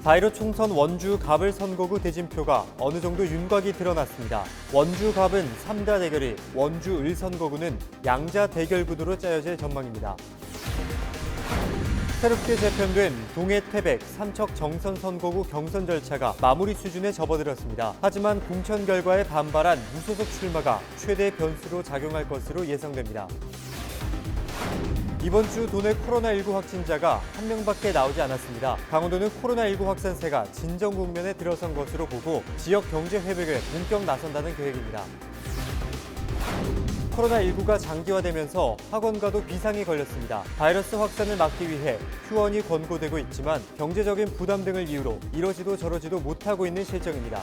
다1호 총선 원주 갑을 선거구 대진표가 어느 정도 윤곽이 드러났습니다. 원주 갑은 3다 대결이, 원주 을 선거구는 양자 대결 구도로 짜여질 전망입니다. 새롭게 재편된 동해 태백, 삼척 정선 선거구 경선 절차가 마무리 수준에 접어들었습니다. 하지만 공천 결과에 반발한 무소속 출마가 최대 변수로 작용할 것으로 예상됩니다. 이번 주 도내 코로나19 확진자가 1명밖에 나오지 않았습니다. 강원도는 코로나19 확산세가 진정 국면에 들어선 것으로 보고 지역 경제 회복에 본격 나선다는 계획입니다. 코로나19가 장기화되면서 학원가도 비상이 걸렸습니다. 바이러스 확산을 막기 위해 휴원이 권고되고 있지만 경제적인 부담 등을 이유로 이러지도 저러지도 못하고 있는 실정입니다.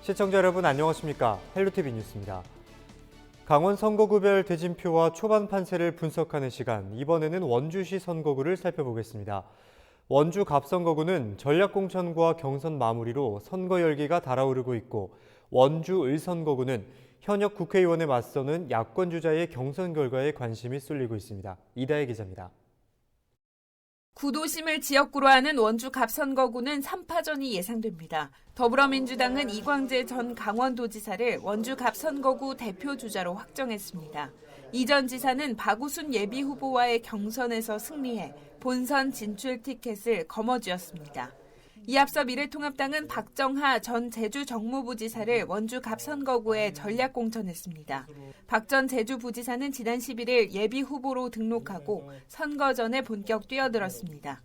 시청자 여러분 안녕하십니까? 헬로티비 뉴스입니다. 강원 선거구별 대진표와 초반 판세를 분석하는 시간, 이번에는 원주시 선거구를 살펴보겠습니다. 원주 갑선거구는 전략공천과 경선 마무리로 선거 열기가 달아오르고 있고, 원주 을 선거구는 현역 국회의원에 맞서는 야권 주자의 경선 결과에 관심이 쏠리고 있습니다. 이다혜 기자입니다. 구도심을 지역구로 하는 원주 갑선거구는 3파전이 예상됩니다. 더불어민주당은 이광재 전 강원도지사를 원주 갑선거구 대표 주자로 확정했습니다. 이 전 지사는 박우순 예비후보와의 경선에서 승리해 본선 진출 티켓을 거머쥐었습니다. 이 앞서 미래통합당은 박정하 전 제주정무부지사를 원주 갑선거구에 전략 공천했습니다. 박 전 제주부지사는 지난 11일 예비후보로 등록하고 선거 전에 본격 뛰어들었습니다.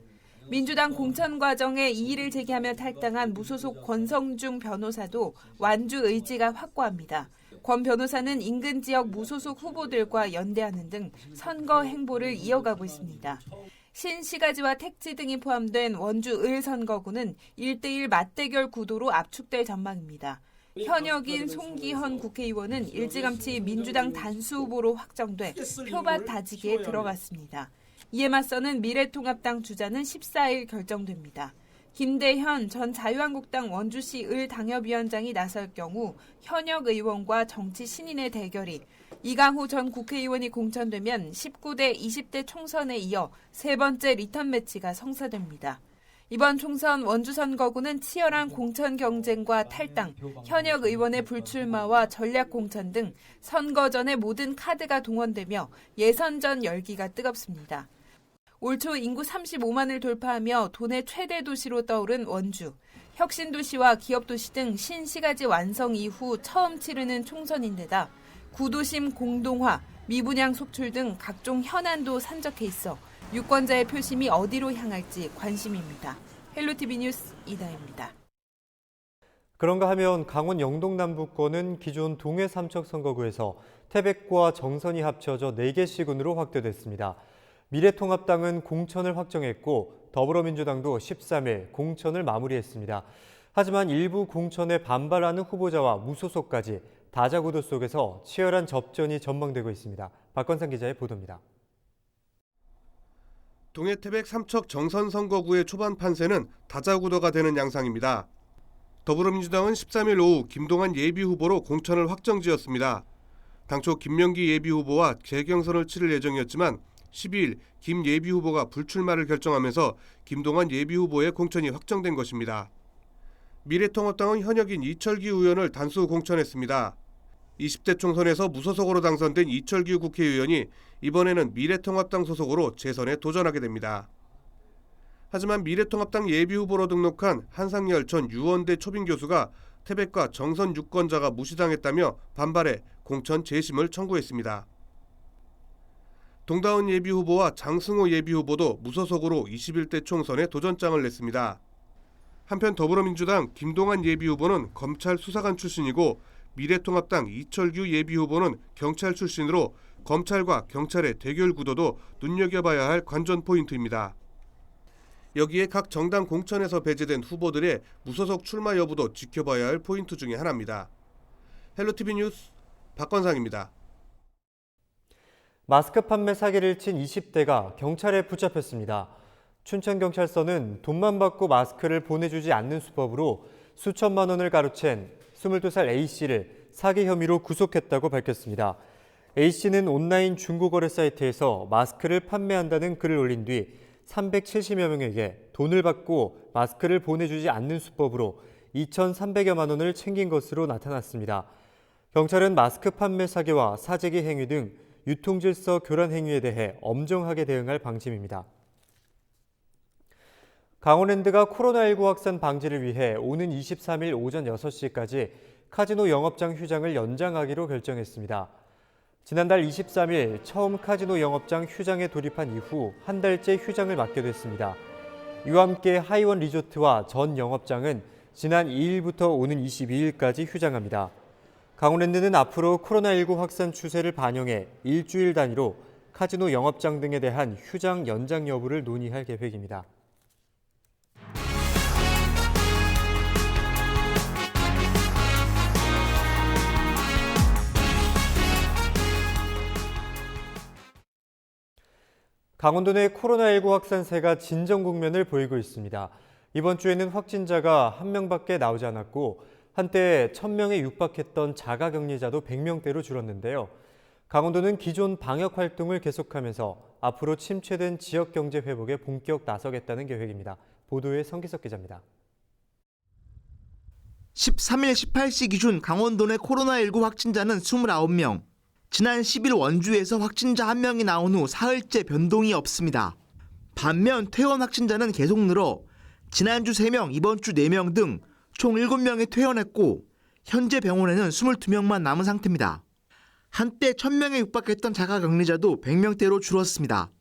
민주당 공천 과정에 이의를 제기하며 탈당한 무소속 권성중 변호사도 완주 의지가 확고합니다. 권 변호사는 인근 지역 무소속 후보들과 연대하는 등 선거 행보를 이어가고 있습니다. 신시가지와 택지 등이 포함된 원주 을 선거구는 1대1 맞대결 구도로 압축될 전망입니다. 현역인 송기헌 국회의원은 일찌감치 민주당 단수 후보로 확정돼 표밭 다지기에 들어갔습니다. 이에 맞서는 미래통합당 주자는 14일 결정됩니다. 김대현 전 자유한국당 원주시 을 당협위원장이 나설 경우 현역 의원과 정치 신인의 대결이, 이강호 전 국회의원이 공천되면 19대 20대 총선에 이어 세 번째 리턴 매치가 성사됩니다. 이번 총선 원주 선거구는 치열한 공천 경쟁과 탈당, 현역 의원의 불출마와 전략 공천 등 선거 전의 모든 카드가 동원되며 예선 전 열기가 뜨겁습니다. 올 초 인구 35만을 돌파하며 도내 최대 도시로 떠오른 원주. 혁신도시와 기업도시 등 신시가지 완성 이후 처음 치르는 총선인데다 구도심 공동화, 미분양 속출 등 각종 현안도 산적해 있어 유권자의 표심이 어디로 향할지 관심입니다. 헬로티비 뉴스 이다혜입니다. 그런가 하면 강원 영동 남부권은 기존 동해 삼척 선거구에서 태백과 정선이 합쳐져 4개 시군으로 확대됐습니다. 미래통합당은 공천을 확정했고 더불어민주당도 13일 공천을 마무리했습니다. 하지만 일부 공천에 반발하는 후보자와 무소속까지 다자구도 속에서 치열한 접전이 전망되고 있습니다. 박건상 기자의 보도입니다. 동해 태백 삼척 정선 선거구의 초반 판세는 다자구도가 되는 양상입니다. 더불어민주당은 13일 오후 김동완 예비후보로 공천을 확정지었습니다. 당초 김명기 예비후보와 재경선을 치를 예정이었지만 12일 김 예비후보가 불출마를 결정하면서 김동완 예비후보의 공천이 확정된 것입니다. 미래통합당은 현역인 이철규 의원을 단수 공천했습니다. 20대 총선에서 무소속으로 당선된 이철규 국회의원이 이번에는 미래통합당 소속으로 재선에 도전하게 됩니다. 하지만 미래통합당 예비후보로 등록한 한상열 전 유원대 초빙 교수가 태백과 정선 유권자가 무시당했다며 반발해 공천 재심을 청구했습니다. 동다운 예비후보와 장승호 예비후보도 무소속으로 21대 총선에 도전장을 냈습니다. 한편 더불어민주당 김동완 예비후보는 검찰 수사관 출신이고 미래통합당 이철규 예비후보는 경찰 출신으로 검찰과 경찰의 대결 구도도 눈여겨봐야 할 관전 포인트입니다. 여기에 각 정당 공천에서 배제된 후보들의 무소속 출마 여부도 지켜봐야 할 포인트 중에 하나입니다. 헬로티비 뉴스 박건상입니다. 마스크 판매 사기를 친 20대가 경찰에 붙잡혔습니다. 춘천경찰서는 돈만 받고 마스크를 보내주지 않는 수법으로 수천만 원을 가로챈 22살 A씨를 사기 혐의로 구속했다고 밝혔습니다. A씨는 온라인 중고거래 사이트에서 마스크를 판매한다는 글을 올린 뒤 370여 명에게 돈을 받고 마스크를 보내주지 않는 수법으로 2,300여만 원을 챙긴 것으로 나타났습니다. 경찰은 마스크 판매 사기와 사재기 행위 등 유통질서 교란 행위에 대해 엄정하게 대응할 방침입니다. 강원랜드가 코로나19 확산 방지를 위해 오는 23일 오전 6시까지 카지노 영업장 휴장을 연장하기로 결정했습니다. 지난달 23일 처음 카지노 영업장 휴장에 돌입한 이후 한 달째 휴장을 맞게 됐습니다. 이와 함께 하이원 리조트와 전 영업장은 지난 2일부터 오는 22일까지 휴장합니다. 강원랜드는 앞으로 코로나19 확산 추세를 반영해 일주일 단위로 카지노 영업장 등에 대한 휴장 연장 여부를 논의할 계획입니다. 강원도 내 코로나19 확산세가 진정 국면을 보이고 있습니다. 이번 주에는 확진자가 1명밖에 나오지 않았고 한때 1,000명에 육박했던 자가격리자도 100명대로 줄었는데요. 강원도는 기존 방역 활동을 계속하면서 앞으로 침체된 지역 경제 회복에 본격 나서겠다는 계획입니다. 보도에 성기석 기자입니다. 13일 18시 기준 강원도 내 코로나19 확진자는 29명. 지난 10일 원주에서 확진자 1명이 나온 후 사흘째 변동이 없습니다. 반면 퇴원 확진자는 계속 늘어 지난주 3명, 이번 주 4명 등 총 7명이 퇴원했고 현재 병원에는 22명만 남은 상태입니다. 한때 1,000명에 육박했던 자가격리자도 100명대로 줄었습니다.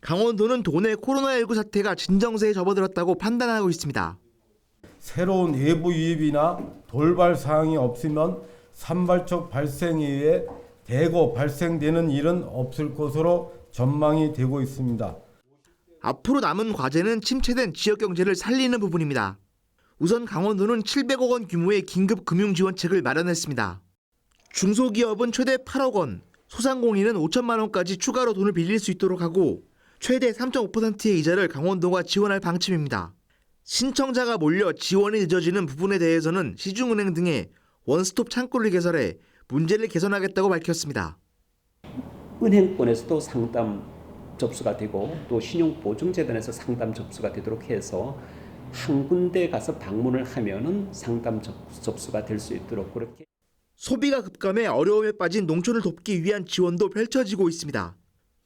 강원도는 도내 코로나19 사태가 진정세에 접어들었다고 판단하고 있습니다. 새로운 외부 유입이나 돌발 사항이 없으면 산발적 발생에 의해 대거 발생되는 일은 없을 것으로 전망이 되고 있습니다. 앞으로 남은 과제는 침체된 지역 경제를 살리는 부분입니다. 우선 강원도는 700억 원 규모의 긴급 금융지원책을 마련했습니다. 중소기업은 최대 8억 원, 소상공인은 5천만 원까지 추가로 돈을 빌릴 수 있도록 하고 최대 3.5%의 이자를 강원도가 지원할 방침입니다. 신청자가 몰려 지원이 늦어지는 부분에 대해서는 시중은행 등의 원스톱 창구를 개설해 문제를 개선하겠다고 밝혔습니다. 은행권에서도 상담 접수가 되고 또 신용보증재단에서 상담 접수가 되도록 해서 한 군데 가서 방문을 하면은 상담 접수가 될 수 있도록 그렇게. 소비가 급감해 어려움에 빠진 농촌을 돕기 위한 지원도 펼쳐지고 있습니다.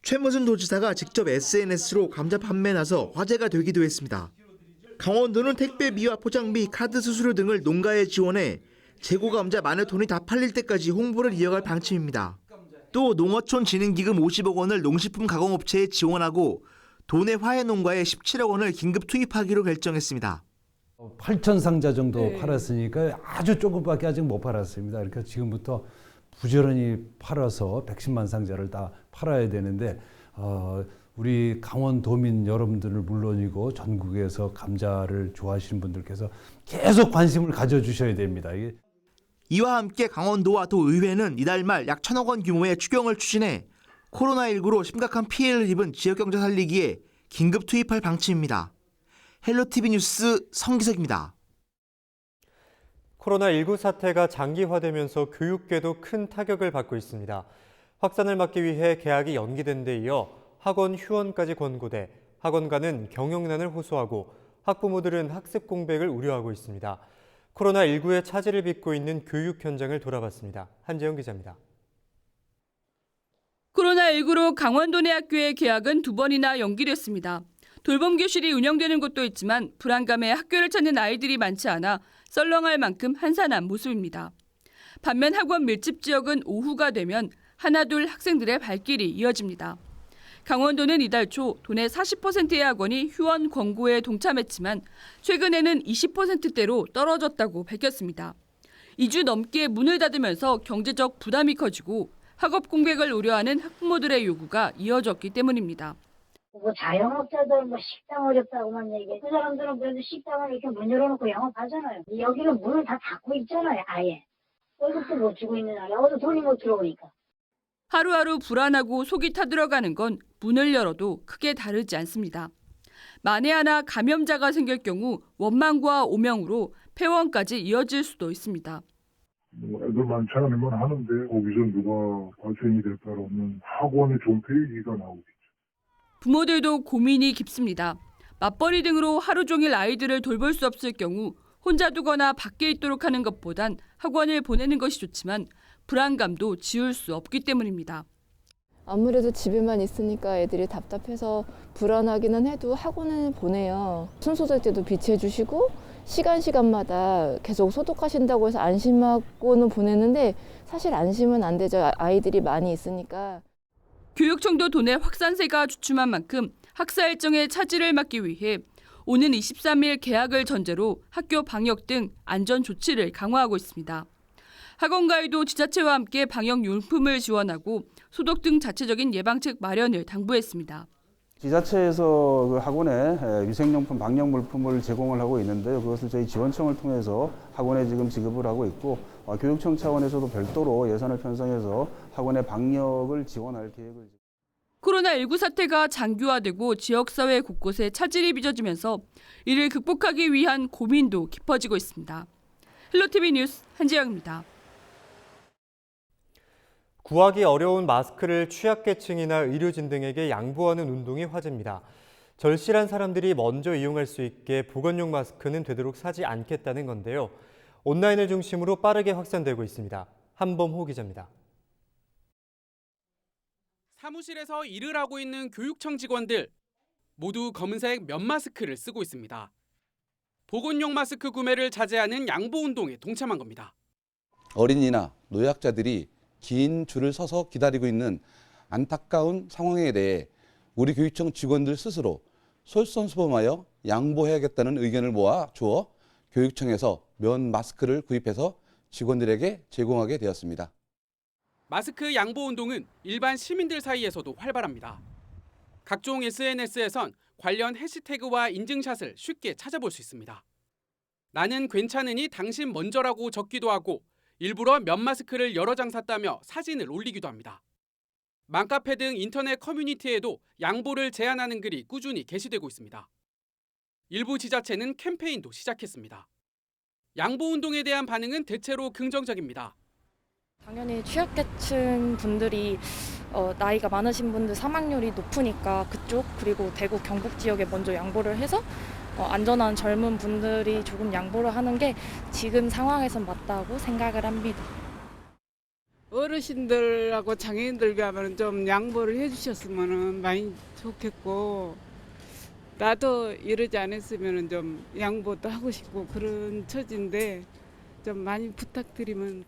최무순 도지사가 직접 SNS로 감자 판매에 나서 화제가 되기도 했습니다. 강원도는 택배비와 포장비, 카드 수수료 등을 농가에 지원해 재고 감자 만여 톤이 다 팔릴 때까지 홍보를 이어갈 방침입니다. 또 농어촌 진흥기금 50억 원을 농식품 가공업체에 지원하고 도내 화훼 농가에 17억 원을 긴급 투입하기로 결정했습니다. 8,000상자 정도 팔았으니까 아주 조금밖에 아직 못 팔았습니다. 그러니까 지금부터 부지런히 팔아서 110만 상자를 다 팔아야 되는데 우리 강원도민 여러분들을 물론이고 전국에서 감자를 좋아하시는 분들께서 계속 관심을 가져주셔야 됩니다. 이와 함께 강원도와 도의회는 이달 말 약 1,000억 원 규모의 추경을 추진해 코로나19로 심각한 피해를 입은 지역경제 살리기에 긴급 투입할 방침입니다. 헬로티비 뉴스 성기석입니다. 코로나19 사태가 장기화되면서 교육계도 큰 타격을 받고 있습니다. 확산을 막기 위해 개학이 연기된 데 이어 학원 휴원까지 권고돼 학원가는 경영난을 호소하고 학부모들은 학습 공백을 우려하고 있습니다. 코로나19의 차질을 빚고 있는 교육 현장을 돌아봤습니다. 한재영 기자입니다. 코로나19로 강원도 내 학교의 개학은 2번이나 연기됐습니다. 돌봄 교실이 운영되는 곳도 있지만 불안감에 학교를 찾는 아이들이 많지 않아 썰렁할 만큼 한산한 모습입니다. 반면 학원 밀집 지역은 오후가 되면 하나둘 학생들의 발길이 이어집니다. 강원도는 이달 초 도내 40%의 학원이 휴원 권고에 동참했지만 최근에는 20%대로 떨어졌다고 밝혔습니다. 2주 넘게 문을 닫으면서 경제적 부담이 커지고 학업 공백을 우려하는 학부모들의 요구가 이어졌기 때문입니다. 자영업자들 식당 어렵다고만 얘기해. 그 사람들은 그래도 식당을 이렇게 문 열어놓고 영업하잖아요. 여기는 문을 다 닫고 있잖아요, 아예. 월급도 못 주고 있는 나라. 어디 돈이 못 들어오니까. 하루하루 불안하고 속이 타들어가는 건 문을 열어도 크게 다르지 않습니다. 만에 하나 감염자가 생길 경우 원망과 오명으로 폐원까지 이어질 수도 있습니다. 뭐 애들 많지 않으면 하는데 거기서 누가 발생이 됐다라면 학원에 존폐 얘기가 나오겠죠. 부모들도 고민이 깊습니다. 맞벌이 등으로 하루 종일 아이들을 돌볼 수 없을 경우 혼자 두거나 밖에 있도록 하는 것보단 학원을 보내는 것이 좋지만 불안감도 지울 수 없기 때문입니다. 아무래도 집에만 있으니까 애들이 답답해서 불안하기는 해도 학원을 보내요. 손 소독 때도 비치해 주시고 시간마다 계속 소독하신다고 해서 안심하고는 보내는데 사실 안심은 안 되죠. 아이들이 많이 있으니까. 교육청도 도내 확산세가 주춤한 만큼 학사 일정의 차질을 막기 위해 오는 23일 개학을 전제로 학교 방역 등 안전 조치를 강화하고 있습니다. 학원가에도 지자체와 함께 방역 용품을 지원하고 소독 등 자체적인 예방책 마련을 당부했습니다. 지자체에서 그 학원에 위생용품, 방역 물품을 제공을 하고 있는데요. 그것을 저희 지원청을 통해서 학원에 지금 지급을 하고 있고 교육청 차원에서도 별도로 예산을 편성해서 학원의 방역을 지원할 계획을. 코로나19 사태가 장기화되고 지역사회 곳곳에 차질이 빚어지면서 이를 극복하기 위한 고민도 깊어지고 있습니다. 헬로티비 뉴스 한지영입니다. 구하기 어려운 마스크를 취약계층이나 의료진 등에게 양보하는 운동이 화제입니다. 절실한 사람들이 먼저 이용할 수 있게 보건용 마스크는 되도록 사지 않겠다는 건데요. 온라인을 중심으로 빠르게 확산되고 있습니다. 한범호 기자입니다. 사무실에서 일을 하고 있는 교육청 직원들 모두 검은색 면 마스크를 쓰고 있습니다. 보건용 마스크 구매를 자제하는 양보 운동에 동참한 겁니다. 어린이나 노약자들이 긴 줄을 서서 기다리고 있는 안타까운 상황에 대해 우리 교육청 직원들 스스로 솔선수범하여 양보해야겠다는 의견을 모아 주어 교육청에서 면 마스크를 구입해서 직원들에게 제공하게 되었습니다. 마스크 양보 운동은 일반 시민들 사이에서도 활발합니다. 각종 SNS에선 관련 해시태그와 인증샷을 쉽게 찾아볼 수 있습니다. 나는 괜찮으니 당신 먼저라고 적기도 하고 일부러 면 마스크를 여러 장 샀다며 사진을 올리기도 합니다. 맘카페 등 인터넷 커뮤니티에도 양보를 제안하는 글이 꾸준히 게시되고 있습니다. 일부 지자체는 캠페인도 시작했습니다. 양보 운동에 대한 반응은 대체로 긍정적입니다. 당연히 취약계층 분들이 나이가 많으신 분들 사망률이 높으니까 그쪽 그리고 대구 경북 지역에 먼저 양보를 해서 안전한 젊은 분들이 조금 양보를 하는 게 지금 상황에선 맞다고 생각을 합니다. 어르신들하고 장애인들과 하면 좀 양보를 해주셨으면 많이 좋겠고 나도 이러지 않았으면 좀 양보도 하고 싶고 그런 처지인데 좀 많이 부탁드리면.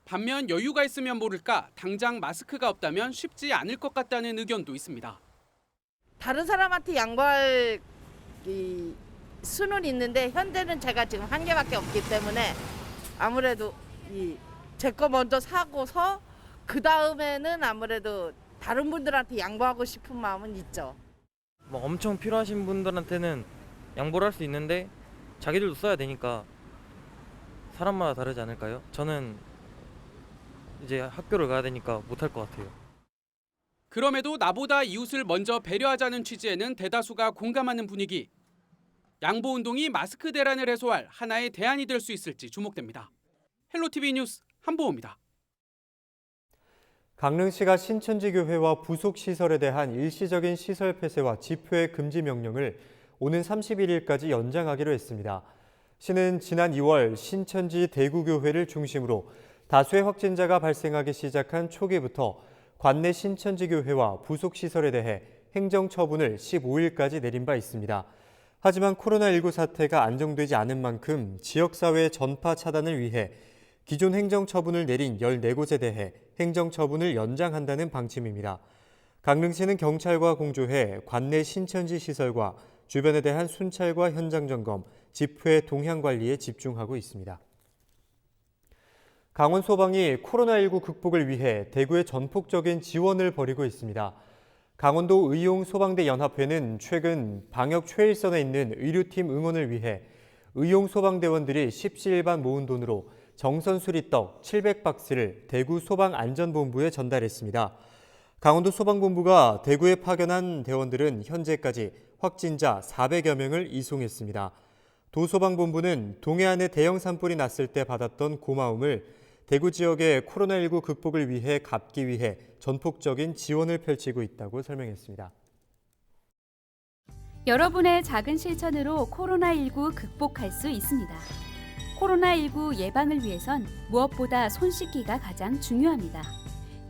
반면 여유가 있으면 모를까 당장 마스크가 없다면 쉽지 않을 것 같다는 의견도 있습니다. 다른 사람한테 양보할 수는 있는데 현재는 제가 지금 한 개밖에 없기 때문에 아무래도 제 거 먼저 사고서 그 다음에는 아무래도 다른 분들한테 양보하고 싶은 마음은 있죠. 뭐 엄청 필요하신 분들한테는 양보를 할 수 있는데 자기들도 써야 되니까 사람마다 다르지 않을까요? 저는 이제 학교를 가야 되니까 못할 것 같아요. 그럼에도 나보다 이웃을 먼저 배려하자는 취지에는 대다수가 공감하는 분위기. 양보 운동이 마스크 대란을 해소할 하나의 대안이 될 수 있을지 주목됩니다. 헬로티비 뉴스 한보호입니다. 강릉시가 신천지교회와 부속시설에 대한 일시적인 시설 폐쇄와 집회 금지 명령을 오는 31일까지 연장하기로 했습니다. 시는 지난 2월 신천지 대구교회를 중심으로 다수의 확진자가 발생하기 시작한 초기부터 관내 신천지교회와 부속시설에 대해 행정처분을 15일까지 내린 바 있습니다. 하지만 코로나19 사태가 안정되지 않은 만큼 지역사회 전파 차단을 위해 기존 행정처분을 내린 14곳에 대해 행정처분을 연장한다는 방침입니다. 강릉시는 경찰과 공조해 관내 신천지 시설과 주변에 대한 순찰과 현장 점검, 집회 동향 관리에 집중하고 있습니다. 강원 소방이 코로나19 극복을 위해 대구에 전폭적인 지원을 벌이고 있습니다. 강원도 의용소방대 연합회는 최근 방역 최일선에 있는 의료팀 응원을 위해 의용소방대원들이 십시일반 모은 돈으로 정선수리떡 700박스를 대구 소방안전본부에 전달했습니다. 강원도 소방본부가 대구에 파견한 대원들은 현재까지 확진자 400여 명을 이송했습니다. 도소방본부는 동해안에 대형 산불이 났을 때 받았던 고마움을 대구 지역의 코로나19 극복을 위해 갚기 위해 전폭적인 지원을 펼치고 있다고 설명했습니다. 여러분의 작은 실천으로 코로나19 극복할 수 있습니다. 코로나19 예방을 위해선 무엇보다 손 씻기가 가장 중요합니다.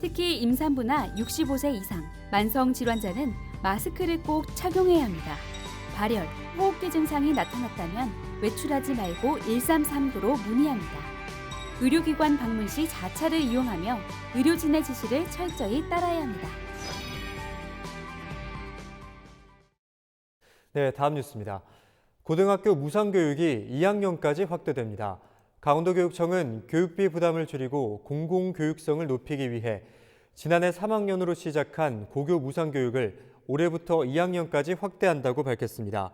특히 임산부나 65세 이상, 만성 질환자는 마스크를 꼭 착용해야 합니다. 발열, 호흡기 증상이 나타났다면 외출하지 말고 1339로 문의합니다. 의료기관 방문 시 자차를 이용하며 의료진의 지시를 철저히 따라야 합니다. 네, 다음 뉴스입니다. 고등학교 무상교육이 2학년까지 확대됩니다. 강원도교육청은 교육비 부담을 줄이고 공공교육성을 높이기 위해 지난해 3학년으로 시작한 고교 무상교육을 올해부터 2학년까지 확대한다고 밝혔습니다.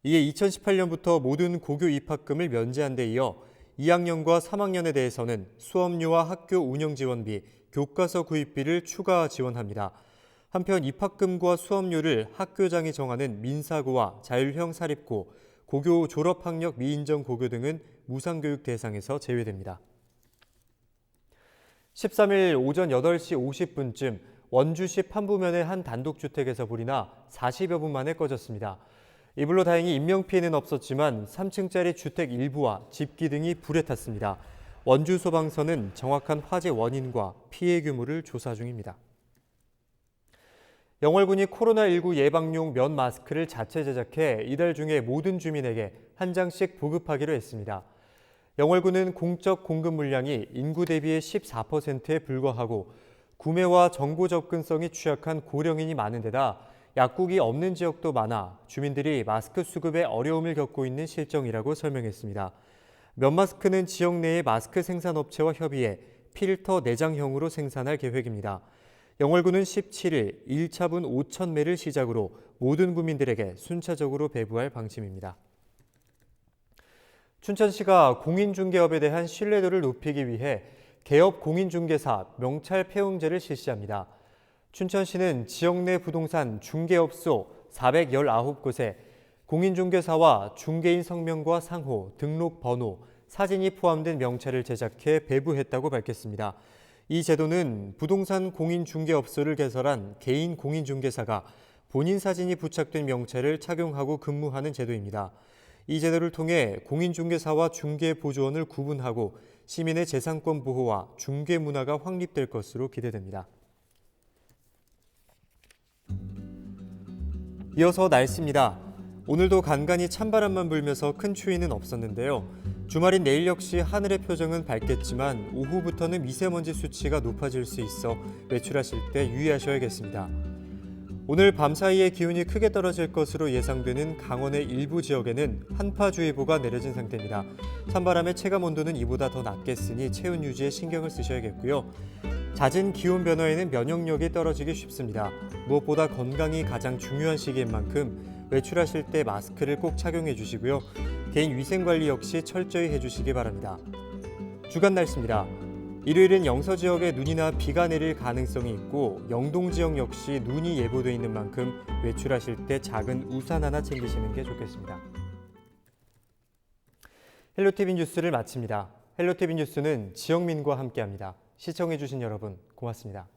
이에 2018년부터 모든 고교 입학금을 면제한 데 이어 2학년과 3학년에 대해서는 수업료와 학교 운영지원비, 교과서 구입비를 추가 지원합니다. 한편 입학금과 수업료를 학교장이 정하는 민사고와 자율형 사립고, 고교 졸업학력 미인정 고교 등은 무상교육 대상에서 제외됩니다. 13일 오전 8시 50분쯤 원주시 판부면의 한 단독주택에서 불이 나 40여 분 만에 꺼졌습니다. 이 불로 다행히 인명피해는 없었지만 3층짜리 주택 일부와 집기등이 불에 탔습니다. 원주소방서는 정확한 화재 원인과 피해 규모를 조사 중입니다. 영월군이 코로나19 예방용 면 마스크를 자체 제작해 이달 중에 모든 주민에게 한 장씩 보급하기로 했습니다. 영월군은 공적 공급 물량이 인구 대비의 14%에 불과하고 구매와 정보 접근성이 취약한 고령인이 많은 데다 약국이 없는 지역도 많아 주민들이 마스크 수급에 어려움을 겪고 있는 실정이라고 설명했습니다. 면 마스크는 지역 내의 마스크 생산업체와 협의해 필터 내장형으로 생산할 계획입니다. 영월군은 17일 1차분 5,000매를 시작으로 모든 구민들에게 순차적으로 배부할 방침입니다. 춘천시가 공인중개업에 대한 신뢰도를 높이기 위해 개업 공인중개사 명찰 폐용제를 실시합니다. 춘천시는 지역 내 부동산 중개업소 419곳에 공인중개사와 중개인 성명과 상호, 등록번호, 사진이 포함된 명찰을 제작해 배부했다고 밝혔습니다. 이 제도는 부동산 공인중개업소를 개설한 개인 공인중개사가 본인 사진이 부착된 명찰을 착용하고 근무하는 제도입니다. 이 제도를 통해 공인중개사와 중개보조원을 구분하고 시민의 재산권 보호와 중개 문화가 확립될 것으로 기대됩니다. 이어서 날씨입니다. 오늘도 간간히 찬바람만 불면서 큰 추위는 없었는데요. 주말인 내일 역시 하늘의 표정은 밝겠지만 오후부터는 미세먼지 수치가 높아질 수 있어 외출하실 때 유의하셔야겠습니다. 오늘 밤사이에 기온이 크게 떨어질 것으로 예상되는 강원의 일부 지역에는 한파주의보가 내려진 상태입니다. 찬바람의 체감온도는 이보다 더 낮겠으니 체온 유지에 신경을 쓰셔야겠고요. 잦은 기온 변화에는 면역력이 떨어지기 쉽습니다. 무엇보다 건강이 가장 중요한 시기인 만큼 외출하실 때 마스크를 꼭 착용해 주시고요. 개인 위생관리 역시 철저히 해주시기 바랍니다. 주간 날씨입니다. 일요일은 영서 지역에 눈이나 비가 내릴 가능성이 있고 영동 지역 역시 눈이 예보돼 있는 만큼 외출하실 때 작은 우산 하나 챙기시는 게 좋겠습니다. 헬로티비 뉴스를 마칩니다. 헬로티비 뉴스는 지역민과 함께합니다. 시청해주신 여러분 고맙습니다.